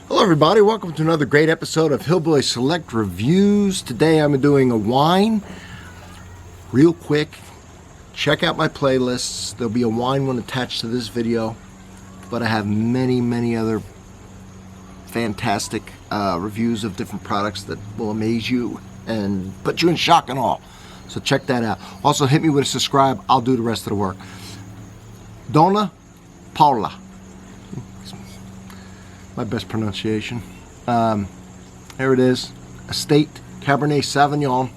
Hello everybody, welcome to another great episode of Hillbilly Select Reviews. Today I'm doing a wine. Real quick, check out my playlists. There'll be a wine one attached to this video, but I have many other fantastic reviews of different products that will amaze you and put you in shock and awe. So check that out. Also hit me with a subscribe, I'll do the rest of the work. Dona Paula. My best pronunciation. There it is. Estate Cabernet Sauvignon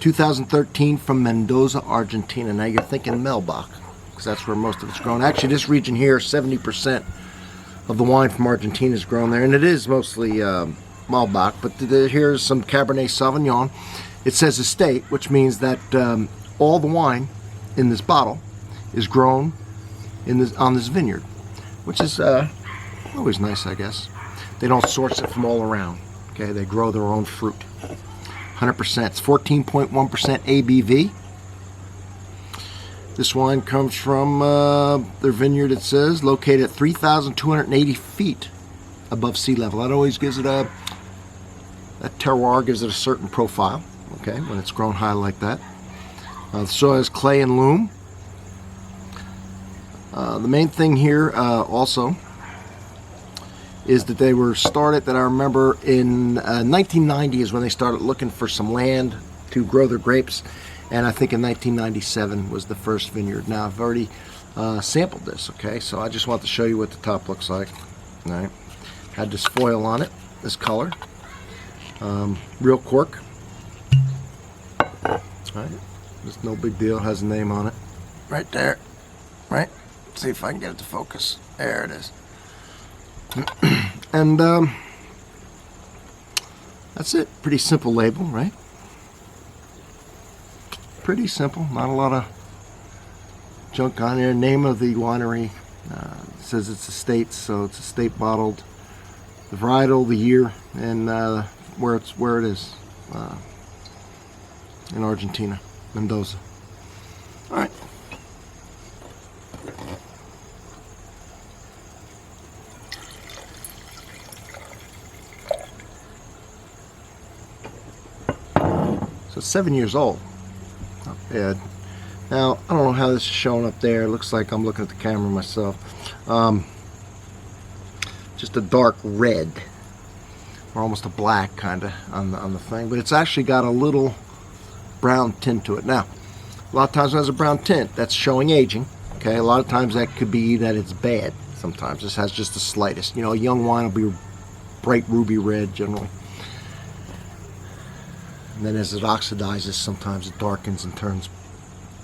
2013 from Mendoza, Argentina. Now you're thinking Melbach, because that's where most of it's grown. Actually, this region here, 70% of the wine from Argentina is grown there, and it is mostly Melbach, but here's some Cabernet Sauvignon. It says estate, which means that all the wine in this bottle is grown on this vineyard, which is always nice, I guess. They don't source it from all around. Okay, they grow their own fruit. 100%. It's 14.1% ABV. This wine comes from their vineyard, it says, located at 3,280 feet above sea level. That always gives it that terroir gives it a certain profile, okay, when it's grown high like that. The soil is clay and loam. The main thing here also is that they were started, that I remember in 1990 is when they started looking for some land to grow their grapes, and I think in 1997 was the first vineyard. Now I've already sampled this, okay, so I just want to show you what the top looks like. All right, had this foil on it, this color, real cork. All right, just no big deal, has a name on it right there, right? See if I can get it to focus. There it is. And that's it. Pretty simple label, right? Pretty simple. Not a lot of junk on there. Name of the winery. It says it's estate, so it's estate bottled. The varietal, the year, and where it is in Argentina, Mendoza. All right. So it's 7 years old. Not bad. Now, I don't know how this is showing up there. It looks like I'm looking at the camera myself. Just a dark red, or almost a black kind of on the thing. But it's actually got a little brown tint to it. Now, a lot of times when it has a brown tint, that's showing aging. Okay, a lot of times that could be that it's bad. Sometimes this has just the slightest. You know, a young wine will be bright ruby red generally. And then as it oxidizes, sometimes it darkens and turns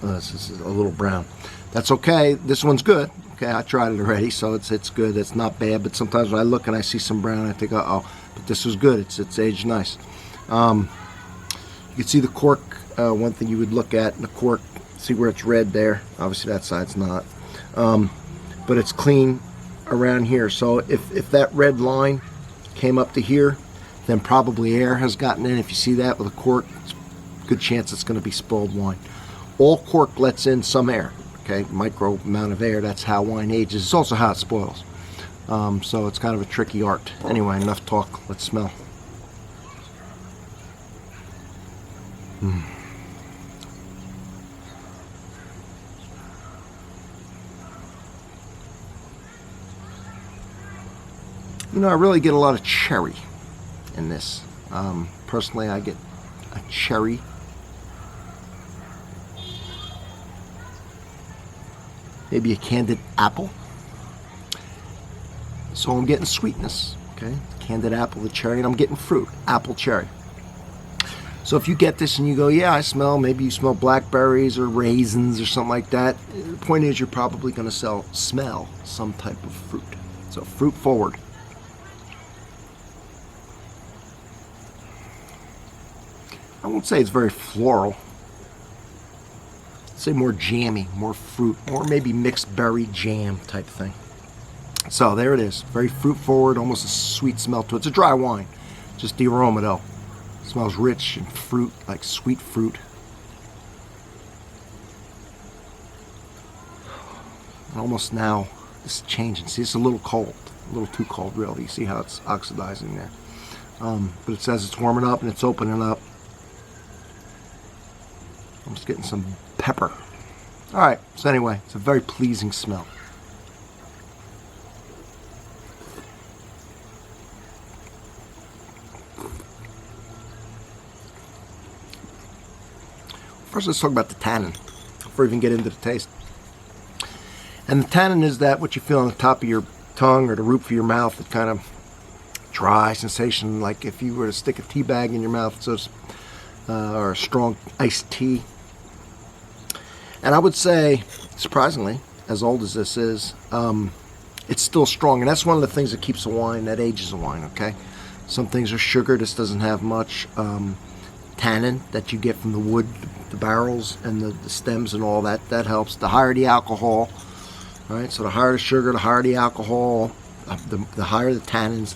a little brown. That's okay. This one's good. Okay, I tried it already, so it's good. It's not bad. But sometimes when I look and I see some brown, I think, uh-oh. But this was good. It's aged nice. You can see the cork. One thing you would look at in the cork, see where it's red there. Obviously that side's not. But it's clean around here. So if that red line came up to here, then probably air has gotten in. If you see that with a cork, it's a good chance it's going to be spoiled wine. All cork lets in some air, okay, micro amount of air. That's how wine ages. It's also how it spoils. So it's kind of a tricky art. Anyway, enough talk. Let's smell. You know, I really get a lot of cherry in this. Personally, I get a cherry. Maybe a candied apple. So I'm getting sweetness, okay? Candied apple, the cherry, and I'm getting fruit, apple, cherry. So if you get this and you go, yeah, maybe you smell blackberries or raisins or something like that, the point is you're probably going to smell some type of fruit. So fruit forward. I won't say it's very floral. I'd say more jammy, more fruit, more maybe mixed berry jam type thing. So there it is. Very fruit forward, almost a sweet smell to it. It's a dry wine. Just the aroma though. It smells rich and fruit, like sweet fruit. And almost now, this is changing. See, it's a little cold. A little too cold, really. You see how it's oxidizing there. But it says it's warming up and it's opening up. I'm just getting some pepper. All right, so anyway, it's a very pleasing smell. First, let's talk about the tannin before we even get into the taste. And the tannin is that what you feel on the top of your tongue or the roof of your mouth, that kind of dry sensation, like if you were to stick a tea bag in your mouth, so or a strong iced tea. And I would say, surprisingly, as old as this is, it's still strong. And that's one of the things that keeps a wine, that ages a wine, okay? Some things are sugar. This doesn't have much tannin that you get from the wood, the barrels, and the stems and all that. That helps. The higher the alcohol, right? So the higher the sugar, the higher the alcohol, the higher the tannins.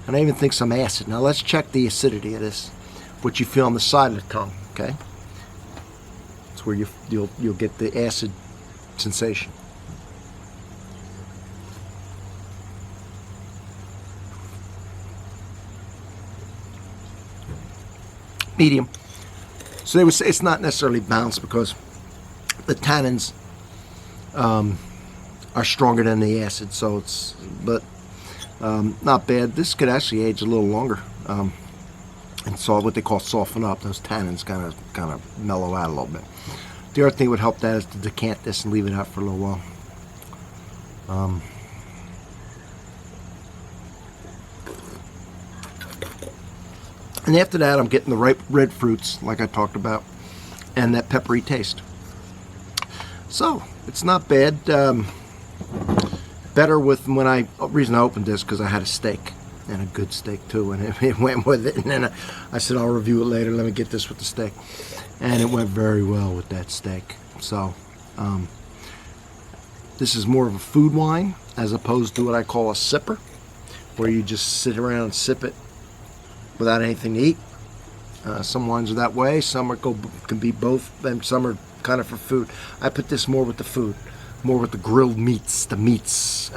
And I even think some acid. Now let's check the acidity of this, what you feel on the side of the tongue, okay? It's where you'll get the acid sensation. Medium. So they would say it's not necessarily balanced because the tannins are stronger than the acid, so it's, but not bad. This could actually age a little longer, and so what they call soften up. Those tannins kind of mellow out a little bit. The other thing that would help that is to decant this and leave it out for a little while. And after that, I'm getting the ripe red fruits, like I talked about, and that peppery taste. So it's not bad. Better with the reason I opened this because I had a steak, and a good steak too, and it went with it. And then I said I'll review it later. Let me get this with the steak, and it went very well with that steak. So this is more of a food wine as opposed to what I call a sipper, where you just sit around and sip it without anything to eat. Some wines are that way. Some can be both, and some are kind of for food. I put this more with the food, more with the grilled meats, the meats,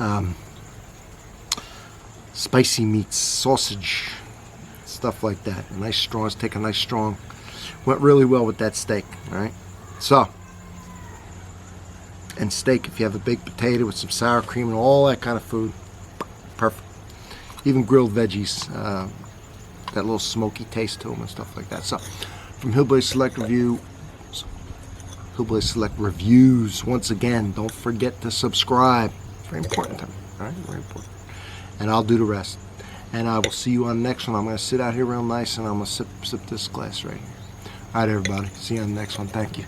spicy meats, sausage, stuff like that. A nice strong. Let's take a nice strong. Went really well with that steak. All right. So, and steak, if you have a baked potato with some sour cream and all that kind of food, perfect. Even grilled veggies. That little smoky taste to them and stuff like that. So, from Hillbilly Select Reviews, once again, don't forget to subscribe. It's very important to me. All right, very important. And I'll do the rest. And I will see you on the next one. I'm going to sit out here real nice, and I'm going to sip this glass right here. All right, everybody. See you on the next one. Thank you.